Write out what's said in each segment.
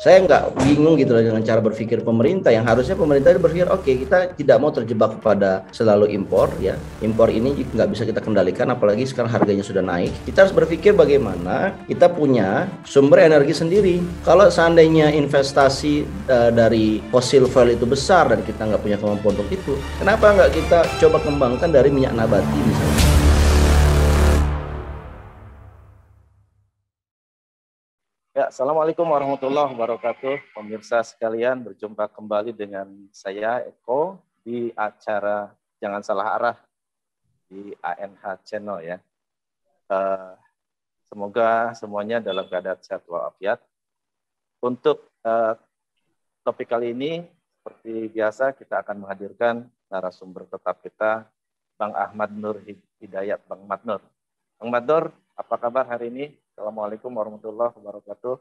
Saya nggak bingung gitu loh dengan cara berpikir pemerintah, yang harusnya pemerintah berpikir oke, kita tidak mau terjebak kepada selalu impor ya. Impor ini nggak bisa kita kendalikan, apalagi sekarang harganya sudah naik. Kita harus berpikir bagaimana kita punya sumber energi sendiri. Kalau seandainya investasi dari fossil fuel itu besar dan kita nggak punya kemampuan untuk itu, kenapa nggak kita coba kembangkan dari minyak nabati misalnya? Ya, Assalamualaikum warahmatullahi wabarakatuh. Pemirsa sekalian, berjumpa kembali dengan saya Eko di acara Jangan Salah Arah di ANH Channel ya. Semoga semuanya dalam keadaan sehat walafiat. Untuk topik kali ini, seperti biasa kita akan menghadirkan narasumber tetap kita, Bang Ahmad Nur Hidayat. Bang Ahmad Nur. Bang Ahmad Nur, apa kabar hari ini? Assalamualaikum warahmatullahi wabarakatuh.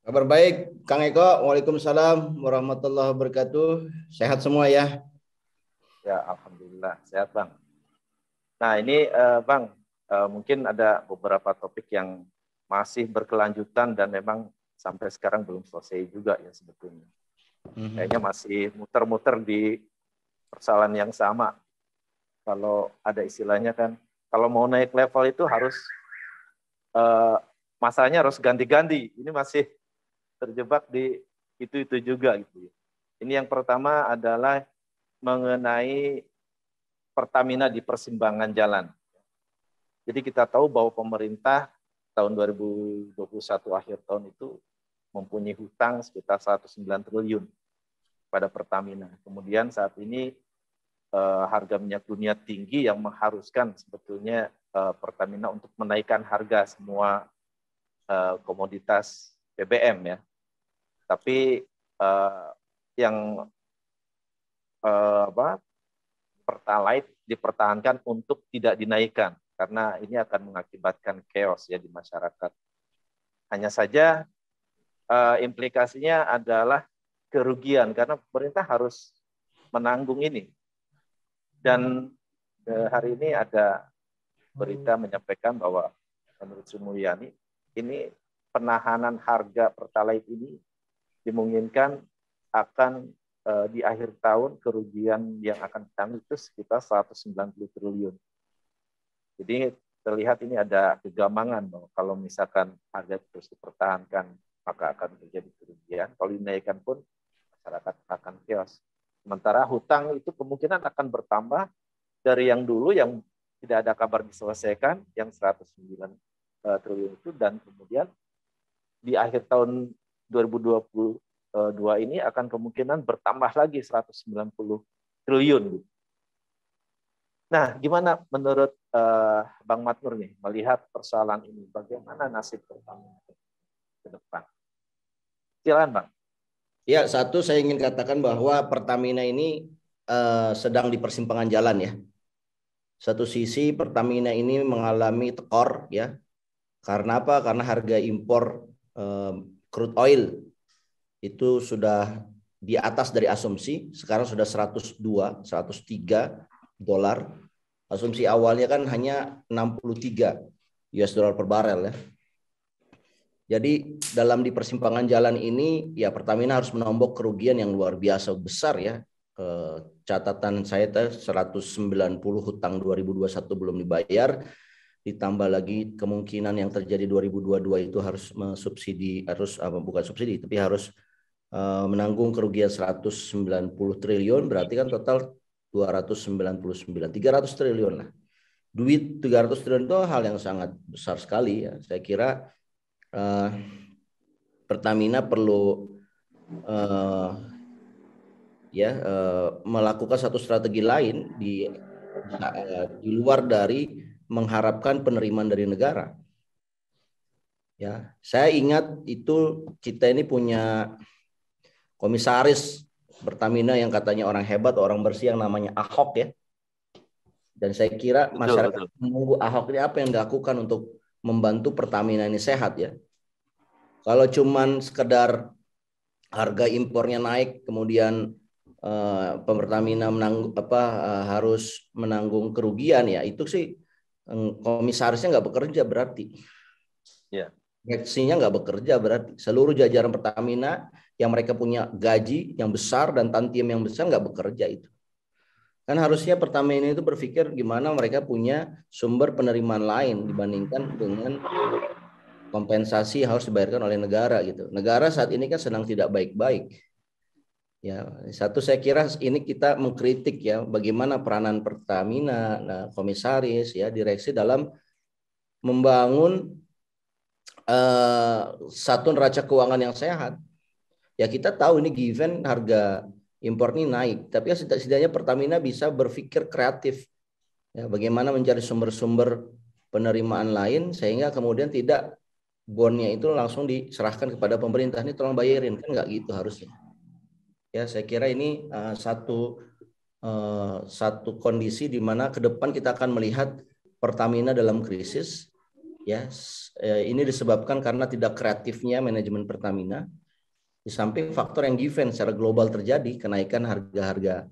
Kabar baik, Kang Eko. Waalaikumsalam warahmatullahi wabarakatuh. Sehat semua ya? Ya, alhamdulillah sehat Bang. Nah ini Bang, mungkin ada beberapa topik yang masih berkelanjutan dan memang sampai sekarang belum selesai juga ya sebetulnya. Kayaknya masih muter-muter di persoalan yang sama. Kalau ada istilahnya kan, kalau mau naik level itu harus masanya harus ganti-ganti. Ini masih terjebak di itu juga gitu. Ini yang pertama adalah mengenai Pertamina di persimpangan jalan. Jadi kita tahu bahwa pemerintah tahun 2021 akhir tahun itu mempunyai hutang sekitar 109 triliun pada Pertamina. Kemudian saat ini harga minyak dunia tinggi yang mengharuskan sebetulnya Pertamina untuk menaikkan harga semua komoditas BBM ya. Tapi yang Pertalite dipertahankan untuk tidak dinaikkan karena ini akan mengakibatkan chaos ya di masyarakat. Hanya saja implikasinya adalah kerugian karena pemerintah harus menanggung ini. Dan hari ini ada berita menyampaikan bahwa menurut Sri Mulyani ini penahanan harga Pertalite ini dimungkinkan akan di akhir tahun kerugian yang akan ditanggung itu sekitar 190 triliun. Jadi terlihat ini ada kegamangan bahwa kalau misalkan harga terus dipertahankan maka akan terjadi kerugian. Kalau dinaikkan pun masyarakat akan chaos. Sementara hutang itu kemungkinan akan bertambah dari yang dulu yang tidak ada kabar diselesaikan yang 109 triliun itu, dan kemudian di akhir tahun 2022 ini akan kemungkinan bertambah lagi 190 triliun. Nah, gimana menurut Bang Matnur nih melihat persoalan ini? Bagaimana nasib Pertamina ke depan? Silakan Bang. Ya, satu saya ingin katakan bahwa Pertamina ini sedang di persimpangan jalan ya. Satu sisi Pertamina ini mengalami tekor ya. Karena apa? Karena harga impor crude oil itu sudah di atas dari asumsi, sekarang sudah 102, 103 dolar. Asumsi awalnya kan hanya 63 US dollar per barel ya. Jadi dalam di persimpangan jalan ini ya Pertamina harus menombok kerugian yang luar biasa besar ya. Catatan saya 190 hutang 2021 belum dibayar, ditambah lagi kemungkinan yang terjadi 2022 itu harus mensubsidi, bukan subsidi tapi harus menanggung kerugian 190 triliun, berarti kan total 299, 300 triliun lah. Duit 300 triliun itu hal yang sangat besar sekali ya. Saya kira Pertamina perlu melakukan satu strategi lain di luar dari mengharapkan penerimaan dari negara. Ya, saya ingat itu kita ini punya komisaris Pertamina yang katanya orang hebat, orang bersih yang namanya Ahok ya. Dan saya kira masyarakat menunggu Ahok ini apa yang dilakukan untuk membantu Pertamina ini sehat ya. Kalau cuman sekedar harga impornya naik, kemudian Pertamina harus menanggung kerugian ya, itu sih komisarisnya nggak bekerja berarti. Ya. Direksinya nggak bekerja, berarti seluruh jajaran Pertamina yang mereka punya gaji yang besar dan tantium yang besar nggak bekerja itu. Kan harusnya Pertamina itu berpikir gimana mereka punya sumber penerimaan lain dibandingkan dengan kompensasi yang harus dibayarkan oleh negara gitu. Negara saat ini kan sedang tidak baik-baik. Ya, satu saya kira ini kita mengkritik ya bagaimana peranan Pertamina, komisaris ya, direksi dalam membangun satu neraca keuangan yang sehat. Ya kita tahu ini given harga impor ini naik, tapi setidaknya Pertamina bisa berpikir kreatif ya, bagaimana mencari sumber-sumber penerimaan lain sehingga kemudian tidak bondnya itu langsung diserahkan kepada pemerintah, ini tolong bayarin, kan nggak gitu harusnya. Ya saya kira ini satu kondisi di mana ke depan kita akan melihat Pertamina dalam krisis. Ya, ini disebabkan karena tidak kreatifnya manajemen Pertamina. Di samping faktor yang given secara global terjadi kenaikan harga-harga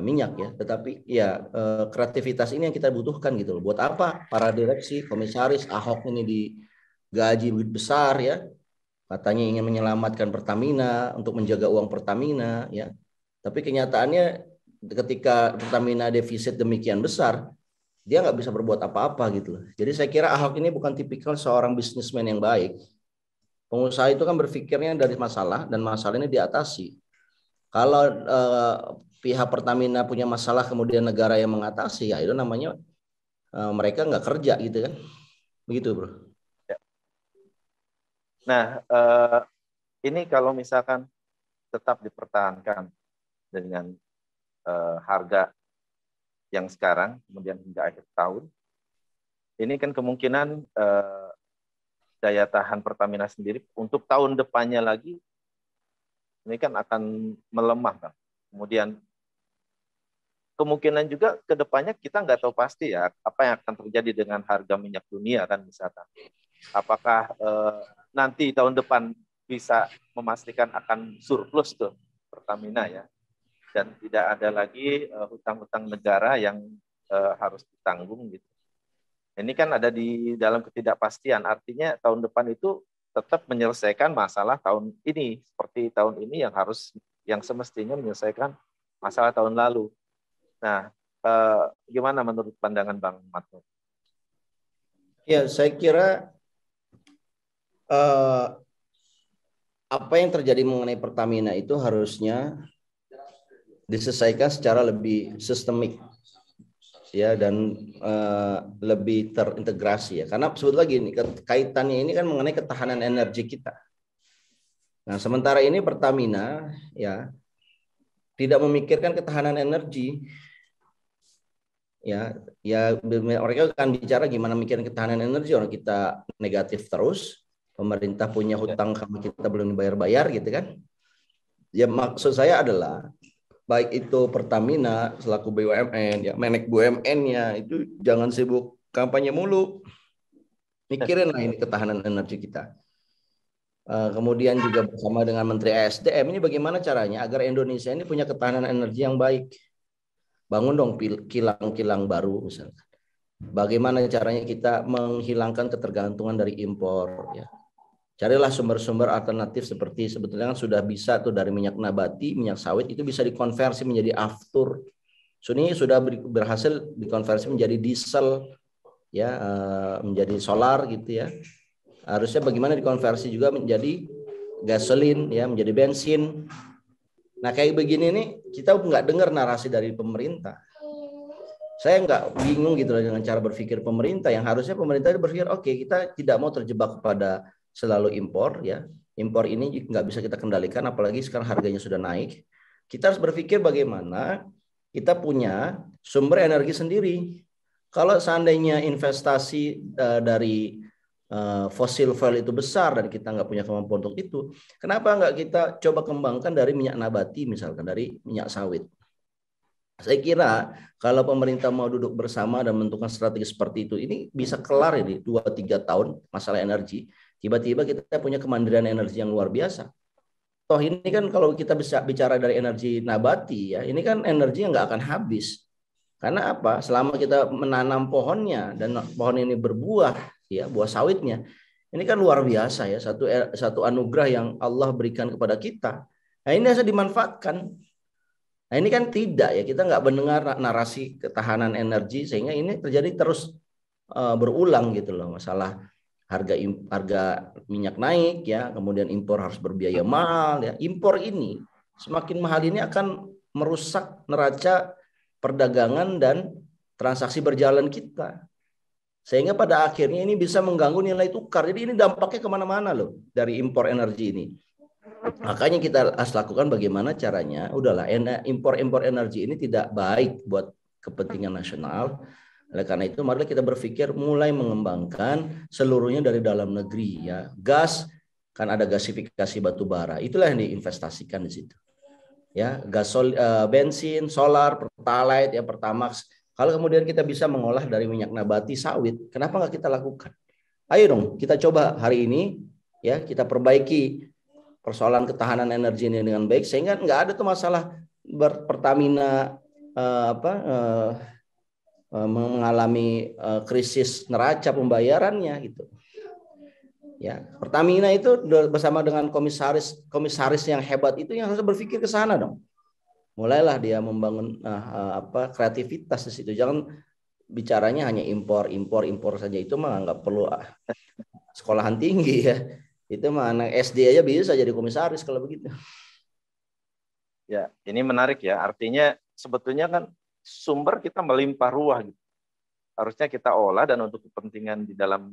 minyak ya, tetapi ya kreativitas ini yang kita butuhkan gitu loh. Buat apa para direksi, komisaris, Ahok ini digaji besar ya, katanya ingin menyelamatkan Pertamina untuk menjaga uang Pertamina ya, tapi kenyataannya ketika Pertamina defisit demikian besar, dia nggak bisa berbuat apa-apa gitu loh. Jadi saya kira Ahok ini bukan tipikal seorang bisnismen yang baik. Pengusaha itu kan berpikirnya dari masalah dan masalah ini diatasi. Kalau pihak Pertamina punya masalah kemudian negara yang mengatasi, ya itu namanya mereka nggak kerja gitu kan. Begitu bro. Nah, ini kalau misalkan tetap dipertahankan dengan harga yang sekarang, kemudian hingga akhir tahun, ini kan kemungkinan daya tahan Pertamina sendiri untuk tahun depannya lagi ini kan akan melemah, Bang. Kemudian kemungkinan juga ke depannya kita nggak tahu pasti ya apa yang akan terjadi dengan harga minyak dunia kan misalkan. Apakah nanti tahun depan bisa memastikan akan surplus tuh Pertamina ya, dan tidak ada lagi hutang-hutang negara yang harus ditanggung gitu. Ini kan ada di dalam ketidakpastian, artinya tahun depan itu tetap menyelesaikan masalah tahun ini, seperti tahun ini yang semestinya menyelesaikan masalah tahun lalu. Nah, gimana menurut pandangan Bang Matno? Ya, saya kira apa yang terjadi mengenai Pertamina itu harusnya diselesaikan secara lebih sistemik ya dan lebih terintegrasi ya, karena sebetulnya gini, kaitannya ini kan mengenai ketahanan energi kita. Nah sementara ini Pertamina ya tidak memikirkan ketahanan energi ya, mereka akan bicara gimana mikirin ketahanan energi, orang kita negatif terus, pemerintah punya hutang sama kita belum dibayar-bayar gitu kan. Ya maksud saya adalah baik itu Pertamina selaku BUMN ya, menek BUMN-nya itu jangan sibuk kampanye mulu, mikirin lah ini ketahanan energi kita. Kemudian juga bersama dengan Menteri ESDM ini bagaimana caranya agar Indonesia ini punya ketahanan energi yang baik. Bangun dong kilang-kilang baru misalkan. Bagaimana caranya kita menghilangkan ketergantungan dari impor ya. Carilah sumber-sumber alternatif seperti sebetulnya kan sudah bisa tuh dari minyak nabati, minyak sawit itu bisa dikonversi menjadi aftur. Ini sudah berhasil dikonversi menjadi diesel ya, menjadi solar gitu ya. Harusnya bagaimana dikonversi juga menjadi gasolin ya, menjadi bensin. Nah kayak begini nih kita nggak dengar narasi dari pemerintah. Saya nggak bingung gitu loh dengan cara berpikir pemerintah, yang harusnya pemerintah itu berpikir oke, kita tidak mau terjebak kepada selalu impor ya. Impor ini nggak bisa kita kendalikan, apalagi sekarang harganya sudah naik. Kita harus berpikir bagaimana kita punya sumber energi sendiri. Kalau seandainya investasi dari fosil fuel itu besar dan kita nggak punya kemampuan untuk itu, kenapa nggak kita coba kembangkan dari minyak nabati misalkan, dari minyak sawit. Saya kira kalau pemerintah mau duduk bersama dan menentukan strategi seperti itu, ini bisa kelar ini 2-3 tahun masalah energi. Tiba-tiba kita punya kemandirian energi yang luar biasa. Toh ini kan kalau kita bisa bicara dari energi nabati ya, ini kan energi yang nggak akan habis. Karena apa? Selama kita menanam pohonnya dan pohon ini berbuah, ya buah sawitnya, Ini kan luar biasa ya, satu anugerah yang Allah berikan kepada kita. Nah ini harus dimanfaatkan. Nah ini kan tidak ya, kita nggak mendengar narasi ketahanan energi sehingga ini terjadi terus berulang gitu loh, masalah harga minyak naik ya, kemudian impor harus berbiaya mahal ya. Impor ini semakin mahal ini akan merusak neraca perdagangan dan transaksi berjalan kita. Sehingga pada akhirnya ini bisa mengganggu nilai tukar. Jadi ini dampaknya kemana-mana loh dari impor energi ini. Makanya kita harus lakukan bagaimana caranya. Udahlah, impor energi ini tidak baik buat kepentingan nasional. Oleh karena itu, mari kita berpikir mulai mengembangkan seluruhnya dari dalam negeri ya. Gas kan ada gasifikasi batu bara. Itulah yang diinvestasikan di situ. Ya, bensin, solar, pertalite, ya Pertamax. Kalau kemudian kita bisa mengolah dari minyak nabati sawit, kenapa nggak kita lakukan? Ayo dong, kita coba hari ini ya, kita perbaiki persoalan ketahanan energi ini dengan baik sehingga nggak ada tuh masalah Pertamina mengalami krisis neraca pembayarannya gitu. Ya, Pertamina itu bersama dengan komisaris yang hebat itu yang harus berpikir ke sana dong. Mulailah dia membangun kreativitas di situ. Jangan bicaranya hanya impor saja, itu mah nggak perlu sekolahan tinggi ya. Itu mah anak SD aja bisa jadi komisaris kalau begitu. Ya, ini menarik ya. Artinya sebetulnya kan sumber kita melimpah ruah gitu. Harusnya kita olah dan untuk kepentingan di dalam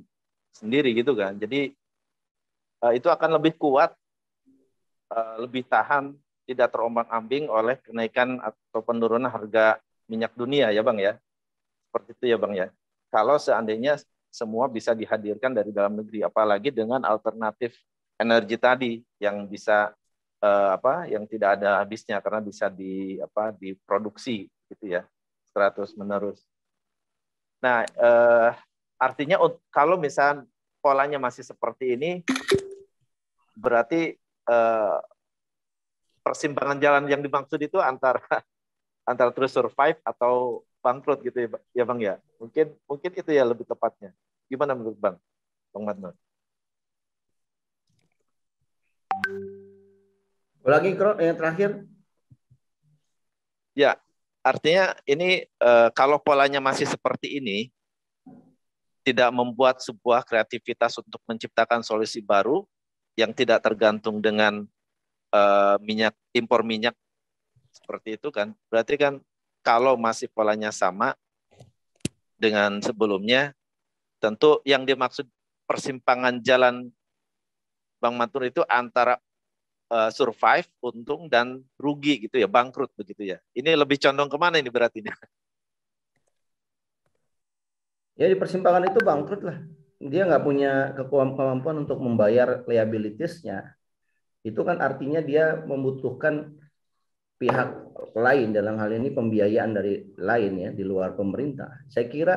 sendiri gitu kan. Jadi itu akan lebih kuat, lebih tahan, tidak terombang-ambing oleh kenaikan atau penurunan harga minyak dunia ya Bang ya. Seperti itu ya Bang ya. Kalau seandainya semua bisa dihadirkan dari dalam negeri, apalagi dengan alternatif energi tadi yang bisa yang tidak ada habisnya karena bisa diproduksi gitu ya, terus menerus. Nah, artinya kalau misalnya polanya masih seperti ini, berarti persimpangan jalan yang dimaksud itu antara terus survive atau bangkrut gitu ya Bang ya. Mungkin itu ya lebih tepatnya. Gimana menurut Bang Madnun? Lagi yang terakhir. Ya, artinya ini kalau polanya masih seperti ini, tidak membuat sebuah kreativitas untuk menciptakan solusi baru yang tidak tergantung dengan impor minyak seperti itu kan. Berarti kan kalau masih polanya sama dengan sebelumnya, tentu yang dimaksud persimpangan jalan Bang Matur itu antara survive, untung, dan rugi gitu ya, bangkrut begitu ya. Ini lebih condong kemana ini berarti? Ya di persimpangan itu bangkrut lah. Dia nggak punya kemampuan untuk membayar liabilitasnya. Itu kan artinya dia membutuhkan pihak lain, dalam hal ini pembiayaan dari lain ya, di luar pemerintah. Saya kira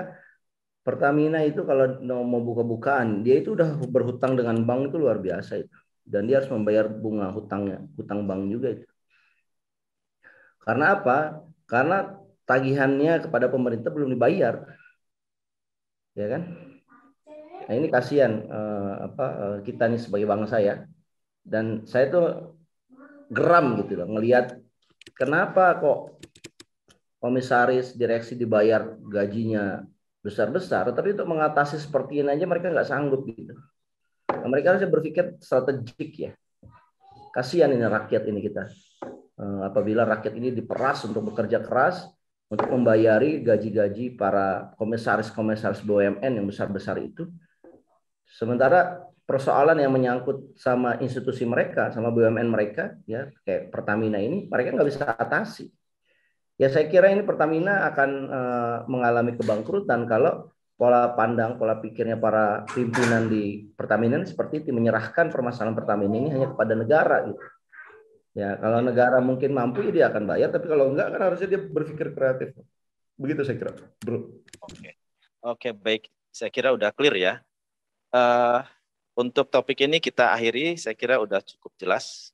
Pertamina itu kalau mau buka-bukaan, dia itu udah berhutang dengan bank itu luar biasa itu. Dan dia harus membayar bunga hutang bank juga itu. Karena apa? Karena tagihannya kepada pemerintah belum dibayar. Ya kan? Nah, ini kasihan kita nih sebagai bangsa ya. Dan saya tuh geram gitu loh ngelihat kenapa kok komisaris direksi dibayar gajinya besar-besar, tapi untuk mengatasi seperti ini aja mereka nggak sanggup gitu. Nah, mereka harus berpikir strategik ya. Kasihan ini rakyat ini kita. Apabila rakyat ini diperas untuk bekerja keras untuk membayari gaji-gaji para komisaris-komisaris BUMN yang besar-besar itu. Sementara persoalan yang menyangkut sama institusi mereka, sama BUMN mereka, ya kayak Pertamina ini, mereka nggak bisa atasi. Ya saya kira ini Pertamina akan mengalami kebangkrutan kalau pola pandang, pola pikirnya para pimpinan di Pertamina ini seperti itu, menyerahkan permasalahan Pertamina ini hanya kepada negara gitu. Ya kalau negara mungkin mampu ya dia akan bayar, tapi kalau enggak kan harusnya dia berpikir kreatif. Begitu saya kira, bro. Oke, baik. Saya kira udah clear ya. Untuk topik ini kita akhiri, saya kira udah cukup jelas.